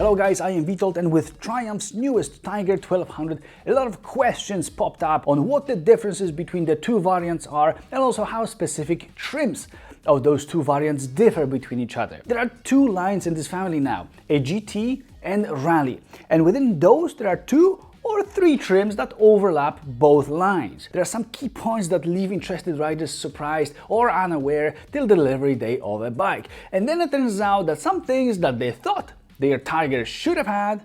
Hello guys, I am Witold, and with Triumph's newest Tiger 1200, a lot of questions popped up on what the differences between the two variants are and also how specific trims of those two variants differ between each other. There are two lines in this family now, a GT and Rally, and within those there are two or three trims that overlap both lines. There are some key points that leave interested riders surprised or unaware till the delivery day of a bike. And then it turns out that some things that they thought their Tiger should have had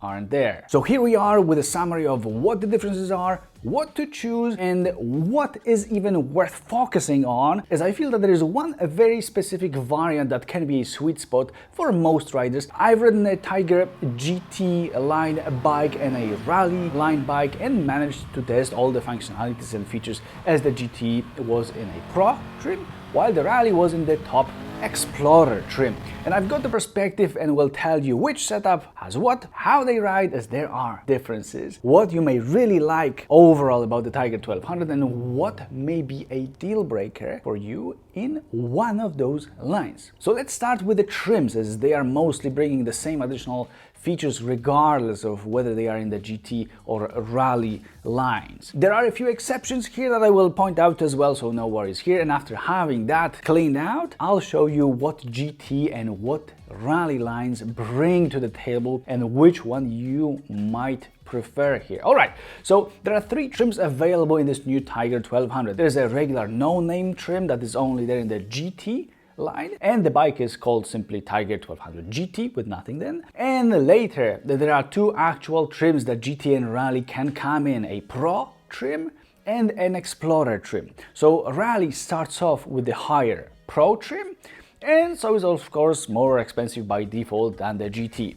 aren't there. So here we are with a summary of what the differences are, what to choose, and what is even worth focusing on, as I feel that there is a very specific variant that can be a sweet spot for most riders. I've ridden a Tiger GT line bike and a Rally line bike and managed to test all the functionalities and features, as the GT was in a Pro trim while the Rally was in the top Explorer trim. And I've got the perspective and will tell you which setup has what, how they ride, as there are differences, what you may really like overall about the Tiger 1200, and what may be a deal breaker for you in one of those lines. So let's start with the trims, as they are mostly bringing the same additional features regardless of whether they are in the GT or Rally lines. There are a few exceptions here that I will point out as well, so no worries here. And after having that cleaned out, I'll show you what GT and what Rally lines bring to the table and which one you might prefer here. Alright, so there are three trims available in this new Tiger 1200. There's a regular no-name trim that is only there in the GT line, and the bike is called simply Tiger 1200 GT with nothing then. And later there are two actual trims that GT and Rally can come in, a Pro trim and an Explorer trim. So Rally starts off with the higher Pro trim, and so is of course more expensive by default than the GT.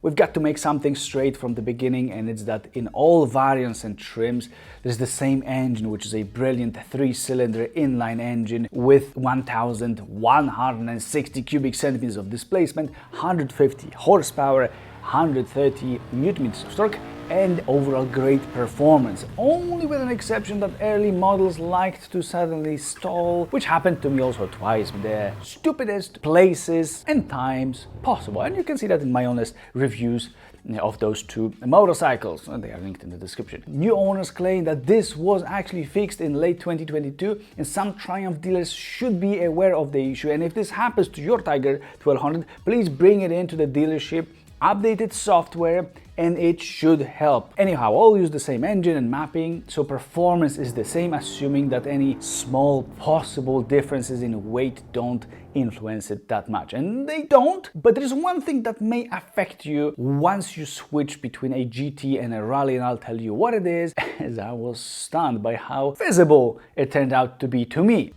We've got to make something straight from the beginning, and it's that in all variants and trims, there's the same engine, which is a brilliant 3-cylinder inline engine with 1,160 cubic centimeters of displacement, 150 horsepower, 130 Nm of torque, and overall great performance, only with an exception that early models liked to suddenly stall, which happened to me also twice with the stupidest places and times possible. And you can see that in my honest reviews of those two motorcycles, and they are linked in the description. New owners claim that this was actually fixed in late 2022, and some Triumph dealers should be aware of the issue. And if this happens to your Tiger 1200, please bring it into the dealership, update its software, and it should help. Anyhow, all use the same engine and mapping, so performance is the same, assuming that any small possible differences in weight don't influence it that much. And they don't, but there is one thing that may affect you once you switch between a GT and a Rally, and I'll tell you what it is, as I was stunned by how visible it turned out to be to me.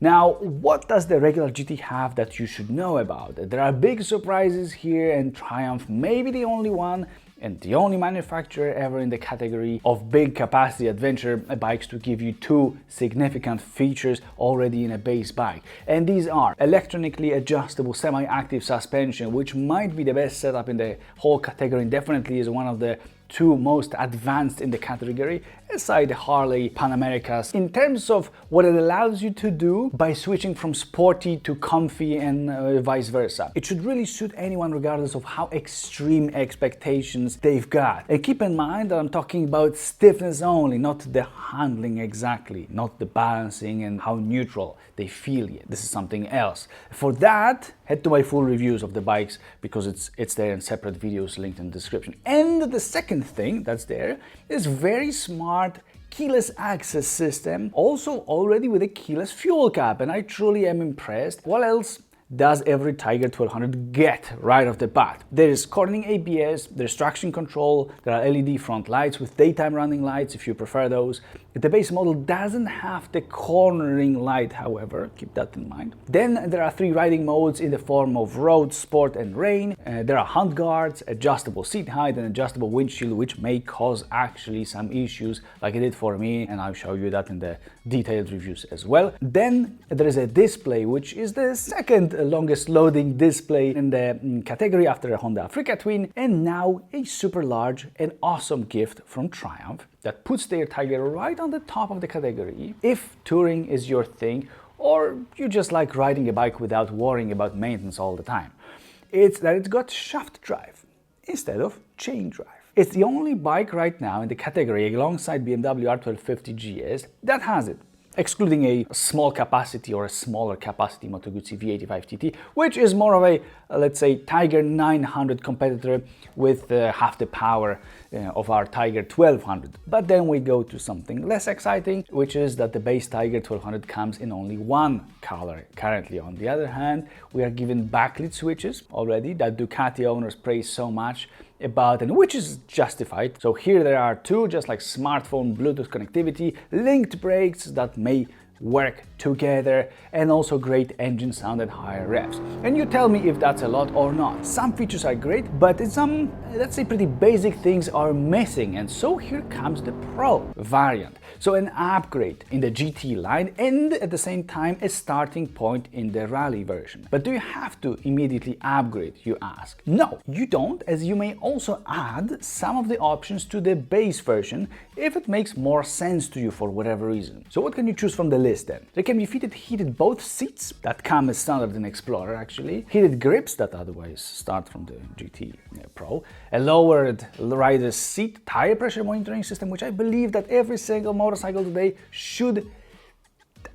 Now, what does the regular GT have that you should know about? There are big surprises here, and Triumph may be the only one and the only manufacturer ever in the category of big capacity adventure bikes to give you two significant features already in a base bike. And these are electronically adjustable semi-active suspension, which might be the best setup in the whole category and definitely is one of the two most advanced in the category, aside the Harley Pan Americas, in terms of what it allows you to do by switching from sporty to comfy and vice versa. It should really suit anyone regardless of how extreme expectations they've got. And keep in mind that I'm talking about stiffness only, not the handling exactly, not the balancing and how neutral they feel yet. This is something else. For that, head to my full reviews of the bikes because it's there in separate videos linked in the description. And the second thing that's there is very smart keyless access system, also already with a keyless fuel cap, and I truly am impressed. What else does every Tiger 1200 get right off the bat? There is Corning ABS, there's traction control, there are LED front lights with daytime running lights if you prefer those. The base model doesn't have the cornering light, however, keep that in mind. Then there are three riding modes in the form of road, sport and rain. There are hunt guards, adjustable seat height and adjustable windshield, which may cause actually some issues like it did for me, and I'll show you that in the detailed reviews as well. Then there is a display, which is the second longest loading display in the category after a Honda Africa Twin, and now a super large and awesome gift from Triumph. that puts their Tiger right on the top of the category if touring is your thing or you just like riding a bike without worrying about maintenance all the time. It's that it's got shaft drive instead of chain drive. It's the only bike right now in the category alongside BMW R1250 GS that has it, excluding a small capacity or a smaller capacity Moto Guzzi V85 TT, which is more of a, let's say, Tiger 900 competitor with half the power of our Tiger 1200. But then we go to something less exciting, which is that the base Tiger 1200 comes in only one color currently. On the other hand, we are given backlit switches already that Ducati owners praise so much about, and which is justified. So here there are two, just like smartphone Bluetooth connectivity, linked brakes that may work together, and also great engine sound at higher revs. And you tell me if that's a lot or not. Some features are great, but some, let's say, pretty basic things are missing. And so here comes the Pro variant. So an upgrade in the GT line and at the same time a starting point in the rally version. But do you have to immediately upgrade, you ask? No, you don't, as you may also add some of the options to the base version if it makes more sense to you for whatever reason. So what can you choose from the list then? There can be fitted heated both seats that come as standard in Explorer actually, heated grips that otherwise start from the GT Pro, a lowered rider's seat tire pressure monitoring system, which I believe that every single motorcycle today should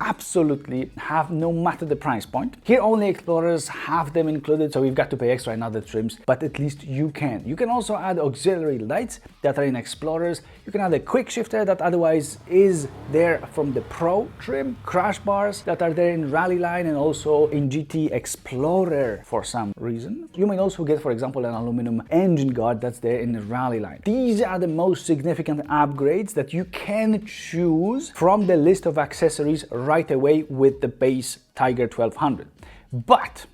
absolutely have, no matter the price point. Here only Explorers have them included, so you've got to pay extra in other trims, but at least you can. You can also add auxiliary lights that are in Explorers. You can add a quick shifter that otherwise is there from the Pro trim, crash bars that are there in Rally line and also in GT Explorer for some reason. You may also get, for example, an aluminum engine guard that's there in the Rally line. These are the most significant upgrades that you can choose from the list of accessories right away with the base Tiger 1200. But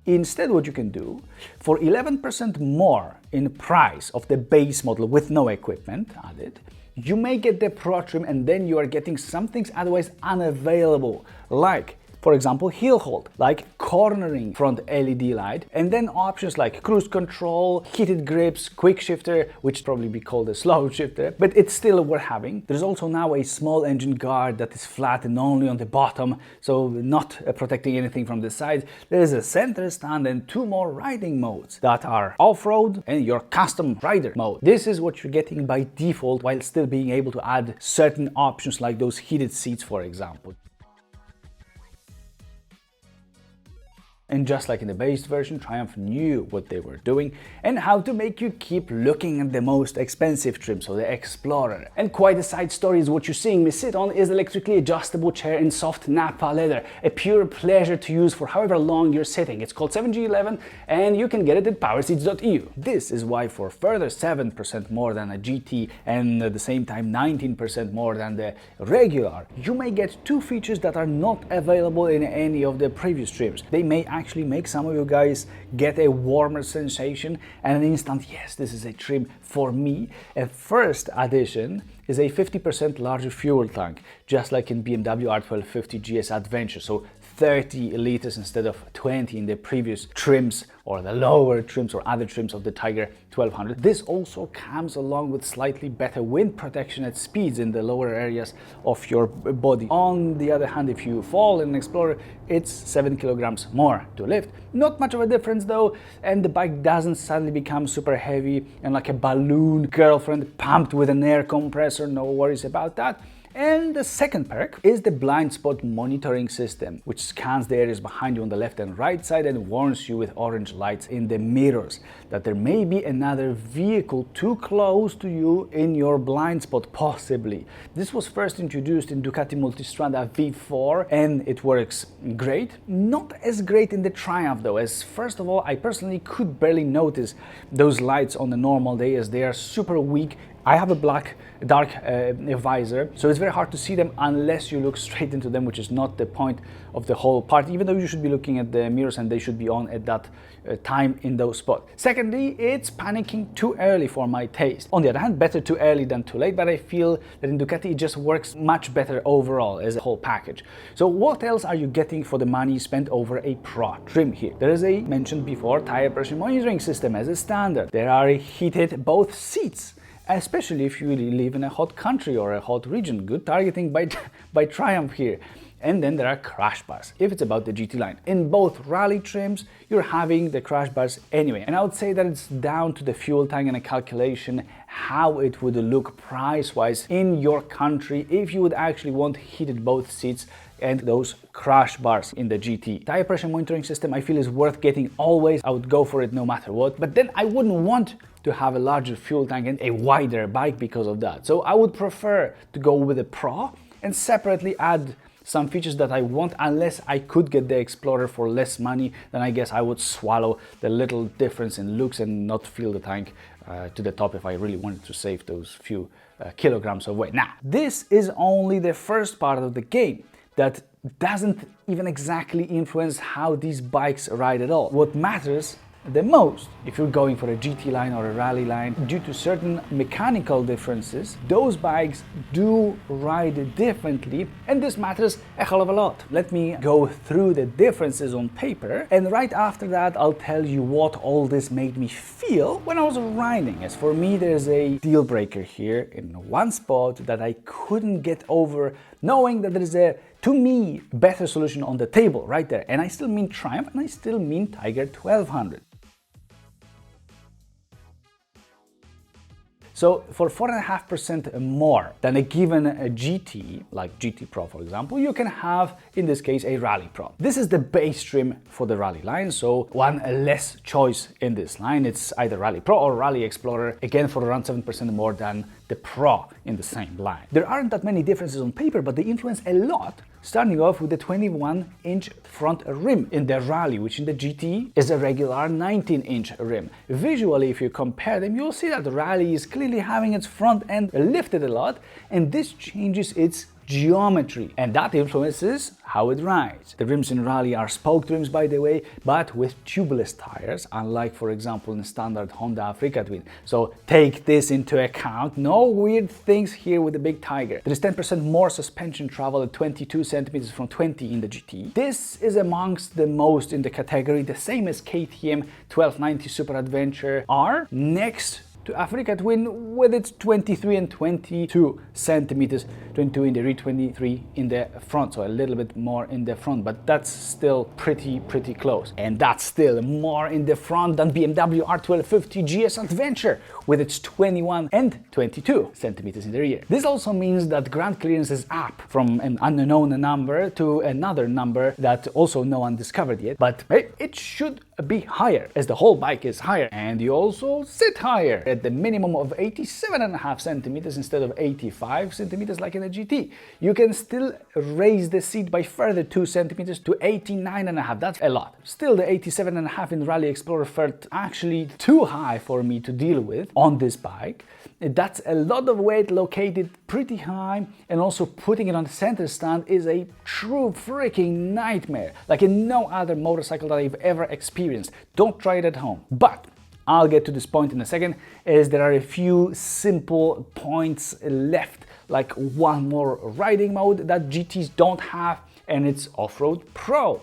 instead, what you can do, for 11% more in price of the base model with no equipment added, you may get the Pro trim, and then you are getting some things otherwise unavailable, like, for example, heel hold, like cornering front LED light, and then options like cruise control, heated grips, quick shifter, which probably be called a slow shifter, but it's still worth having. There's also now a small engine guard that is flat and only on the bottom, so not protecting anything from the sides. There's a center stand and two more riding modes that are off-road and your custom rider mode. This is what you're getting by default, while still being able to add certain options like those heated seats, for example. And just like in the base version, Triumph knew what they were doing and how to make you keep looking at the most expensive trim, so the Explorer. And quite a side story is what you're seeing me sit on is electrically adjustable chair in soft Nappa leather. A pure pleasure to use for however long you're sitting. It's called 7G11 and you can get it at powerseats.eu. This is why for further 7% more than a GT and at the same time 19% more than the regular, you may get two features that are not available in any of the previous trims. They may actually make some of you guys get a warmer sensation and an instant, yes, this is a trim for me. A first addition is a 50% larger fuel tank, just like in BMW R1250 GS Adventure, so 30 liters instead of 20 in the previous trims or the lower trims or other trims of the Tiger 1200. This also comes along with slightly better wind protection at speeds in the lower areas of your body. On the other hand, if you fall in an Explorer, it's 7 kilograms more to lift. Not much of a difference though, and the bike doesn't suddenly become super heavy and like a balloon girlfriend pumped with an air compressor, no worries about that. And the second perk is the blind spot monitoring system, which scans the areas behind you on the left and right side and warns you with orange lights in the mirrors that there may be another vehicle too close to you in your blind spot, possibly. This was first introduced in Ducati Multistrada V4 and it works great. Not as great in the Triumph though, as first of all, I personally could barely notice those lights on a normal day as they are super weak I have a black dark visor, so it's very hard to see them unless you look straight into them, which is not the point of the whole part, even though you should be looking at the mirrors and they should be on at that time in those spots. Secondly, it's panicking too early for my taste. On the other hand, better too early than too late, but I feel that in Ducati it just works much better overall as a whole package. So what else are you getting for the money spent over a Pro trim here? There is a mentioned before tire pressure monitoring system as a standard. There are heated both seats, especially if you live in a hot country or a hot region. Good targeting by Triumph here. And then there are crash bars, if it's about the GT line. In both rally trims, you're having the crash bars anyway. And I would say that it's down to the fuel tank and a calculation how it would look price-wise in your country if you would actually want heated both seats and those crash bars in the GT. Tire pressure monitoring system I feel is worth getting always. I would go for it no matter what, but then I wouldn't want to have a larger fuel tank and a wider bike because of that. So I would prefer to go with a Pro and separately add some features that I want. Unless I could get the Explorer for less money, then I guess I would swallow the little difference in looks and not fill the tank to the top if I really wanted to save those few kilograms of weight. Now, this is only the first part of the game that doesn't even exactly influence how these bikes ride at all. What matters the most, if you're going for a GT line or a rally line, due to certain mechanical differences, those bikes do ride differently, and this matters a hell of a lot. Let me go through the differences on paper, and right after that I'll tell you what all this made me feel when I was riding. As for me, there's a deal breaker here in one spot that I couldn't get over, knowing that there is a, to me, better solution on the table right there. And I still mean Triumph, and I still mean Tiger 1200. So for 4.5% more than a given GT, like GT Pro for example, you can have, in this case, a Rally Pro. This is the base trim for the Rally line, so one less choice in this line. It's either Rally Pro or Rally Explorer, again for around 7% more than the Pro in the same line. There aren't that many differences on paper, but they influence a lot, starting off with the 21-inch front rim in the Rally, which in the GT is a regular 19-inch rim. Visually, if you compare them, you'll see that the Rally is clearly having its front end lifted a lot, and this changes its geometry, and that influences how it rides. The rims in Rally are spoked rims, by the way, but with tubeless tires, unlike for example in standard Honda Africa Twin. So take this into account. No weird things here with the big Tiger. There is 10% more suspension travel at 22 centimeters from 20 in the GT. This is amongst the most in the category, the same as KTM 1290 Super Adventure R, next to Africa Twin with its 23 and 22 centimeters, 22 in the rear, 23 in the front, so a little bit more in the front, but that's still pretty close. And that's still more in the front than BMW R1250 GS Adventure with its 21 and 22 centimeters in the rear. This also means that ground clearance is up from an unknown number to another number that also no one discovered yet, but hey, it should be higher as the whole bike is higher, and you also sit higher at the minimum of 87.5 centimeters instead of 85 centimeters like in the GT. You can still raise the seat by further 2 centimeters to 89.5. That's a lot. Still, the 87.5 in Rally Explorer felt actually too high for me to deal with on this bike. That's a lot of weight located pretty high, and also putting it on the center stand is a true freaking nightmare, like in no other motorcycle that I've ever experienced. Don't try it at home. But I'll get to this point in a second, as there are a few simple points left, like one more riding mode that GTs don't have, and it's Off-Road Pro.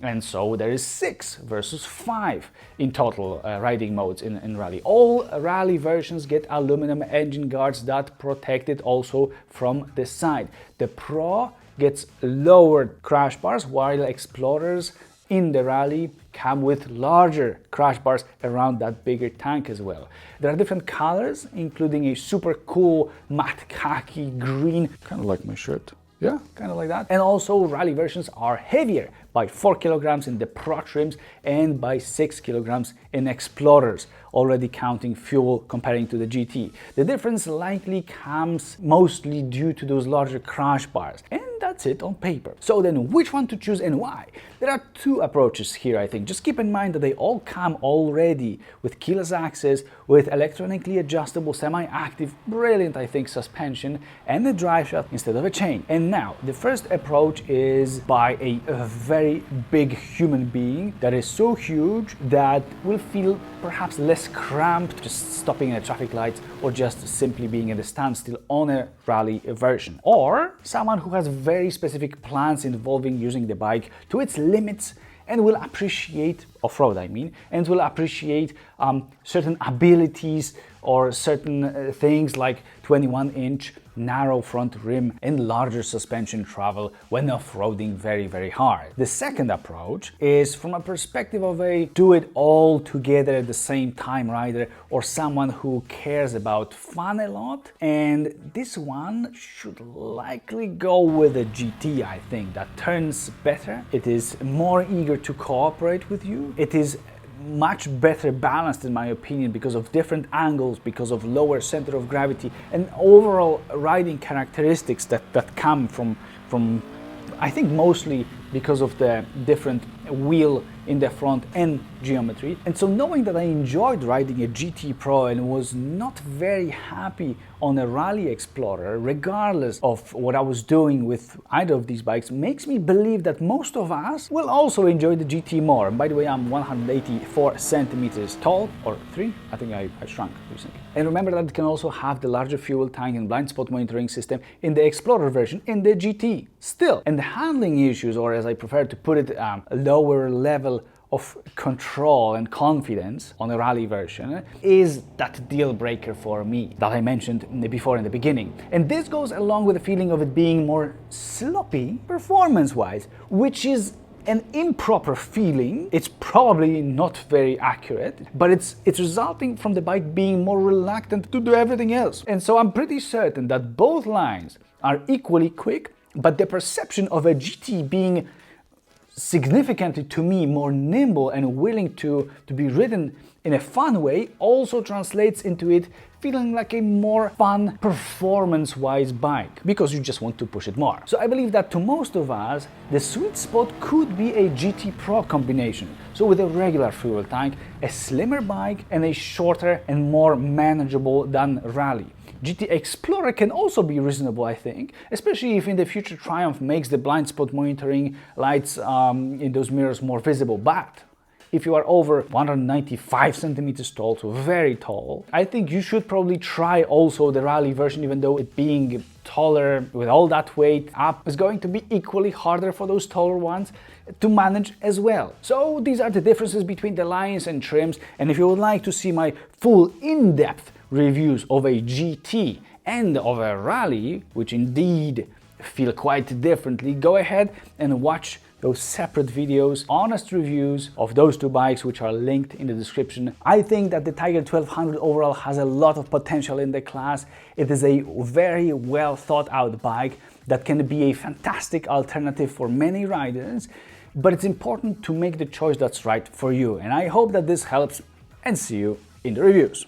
And so there is 6 versus 5 in total riding modes in Rally. All Rally versions get aluminum engine guards that protect it also from the side. The Pro gets lowered crash bars, while Explorers in the Rally come with larger crash bars around that bigger tank as well. There are different colors, including a super cool matte khaki green, kind of like my shirt. Yeah, kind of like that. And also Rally versions are heavier by 4 kilograms in the Pro trims and by 6 kilograms in Explorers. already counting fuel comparing to the GT. The difference likely comes mostly due to those larger crash bars. And that's it on paper. So then which one to choose and why? There are two approaches here, I think. Just keep in mind that they all come already with keyless access, with electronically adjustable, semi-active, brilliant, I think, suspension and a drive shaft instead of a chain. And now, the first approach is by a very big human being that is so huge that will feel perhaps less cramped just stopping at traffic lights or just simply being at a standstill on a rally version. Or someone who has very specific plans involving using the bike to its limits and will appreciate off-road, and will appreciate certain abilities or certain things like 21-inch narrow front rim and larger suspension travel when off-roading very, very hard. The second approach is from a perspective of a do-it-all together at the same time rider or someone who cares about fun a lot, and this one should likely go with a GT, I think, that turns better. It is more eager to cooperate with you. It is much better balanced in my opinion because of different angles, because of lower center of gravity and overall riding characteristics that come from I think mostly because of the different wheel in the front end geometry. And so knowing that I enjoyed riding a GT Pro and was not very happy on a Rally Explorer, regardless of what I was doing with either of these bikes, makes me believe that most of us will also enjoy the GT more. And by the way, I'm 184 centimeters tall, or 3, I think I shrunk recently. And remember that it can also have the larger fuel tank and blind spot monitoring system in the Explorer version in the GT still. And the handling issues, or as I prefer to put it, a lower level of control and confidence on the Rally version is that deal breaker for me that I mentioned before in the beginning. And this goes along with the feeling of it being more sloppy performance-wise, which is an improper feeling. It's probably not very accurate, but it's resulting from the bike being more reluctant to do everything else. And so I'm pretty certain that both lines are equally quick, but the perception of a GT being significantly, to me, more nimble and willing to be ridden in a fun way also translates into it feeling like a more fun performance-wise bike because you just want to push it more. So I believe that to most of us, the sweet spot could be a GT Pro combination. So with a regular fuel tank, a slimmer bike and a shorter and more manageable than Rally. GT Explorer can also be reasonable, I think, especially if in the future Triumph makes the blind spot monitoring lights in those mirrors more visible. But if you are over 195 centimeters tall, so very tall, I think you should probably try also the Rally version, even though it being taller with all that weight up is going to be equally harder for those taller ones to manage as well. So these are the differences between the lines and trims, and if you would like to see my full in-depth reviews of a GT and of a Rally, which indeed feel quite differently, go ahead and watch those separate videos, honest reviews of those two bikes, which are linked in the description. I think that the Tiger 1200 overall has a lot of potential in the class. It is a very well thought out bike that can be a fantastic alternative for many riders, but it's important to make the choice that's right for you. And I hope that this helps, and see you in the reviews.